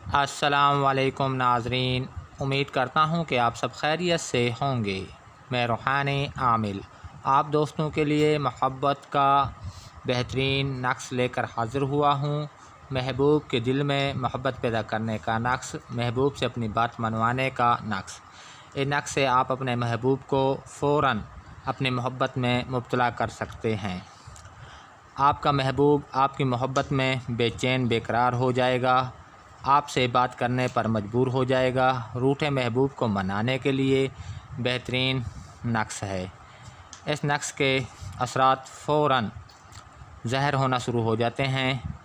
अस्सलाम वालेकुम नाज़रीन, उम्मीद करता हूँ कि आप सब खैरियत से होंगे। मैं रूहानी आमिल आप दोस्तों के लिए मोहब्बत का बेहतरीन नक्श लेकर हाज़िर हुआ हूँ। महबूब के दिल में मोहब्बत पैदा करने का नक्श, महबूब से अपनी बात मनवाने का नक्श। इस नक्श से आप अपने महबूब को फ़ौरन अपनी मोहब्बत में मुब्तला कर सकते हैं। आपका महबूब आपकी मोहब्बत में बेचैन बेकरार हो जाएगा, आपसे बात करने पर मजबूर हो जाएगा। रूठे महबूब को मनाने के लिए बेहतरीन नक्श है। इस नक्श के असरात फ़ौरन ज़हर होना शुरू हो जाते हैं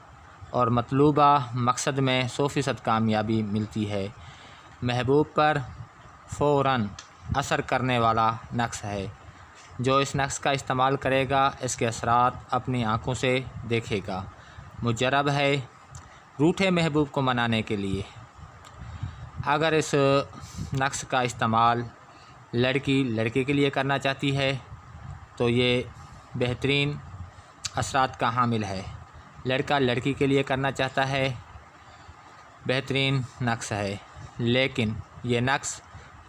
और मतलूबा मकसद में 100% कामयाबी मिलती है। महबूब पर फ़ौरन असर करने वाला नक्श है। जो इस नक्श का इस्तेमाल करेगा इसके असरात अपनी आँखों से देखेगा। मुजरब है रूठे महबूब को मनाने के लिए। अगर इस नक्श का इस्तेमाल लड़की लड़के के लिए करना चाहती है तो ये बेहतरीन असरात का हामिल है। लड़का लड़की के लिए करना चाहता है, बेहतरीन नक्श है। लेकिन ये नक्श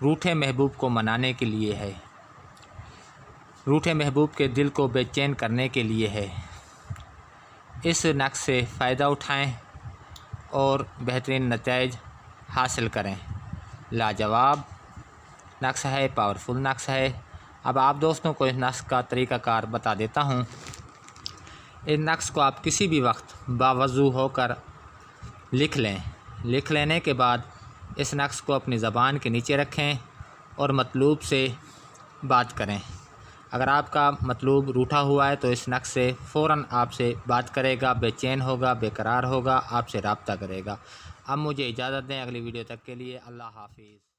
रूठे महबूब को मनाने के लिए है, रूठे महबूब के दिल को बेचैन करने के लिए है। इस नक्श से फ़ायदा उठाएं और बेहतरीन नतीजे हासिल करें। लाजवाब नक्श है, पावरफुल नक्श है। अब आप दोस्तों को इस नक्श का तरीक़ाकार बता देता हूँ। इस नक्श को आप किसी भी वक्त बावज़ू होकर लिख लें। लिख लेने के बाद इस नक्श को अपनी ज़बान के नीचे रखें और मतलूब से बात करें। अगर आपका मतलूब रूठा हुआ है तो इस नक्श से फ़ौरन आपसे बात करेगा, बेचैन होगा, बेकरार होगा, आपसे रब्ता करेगा। अब मुझे इजाज़त दें, अगली वीडियो तक के लिए अल्लाह हाफ़िज़।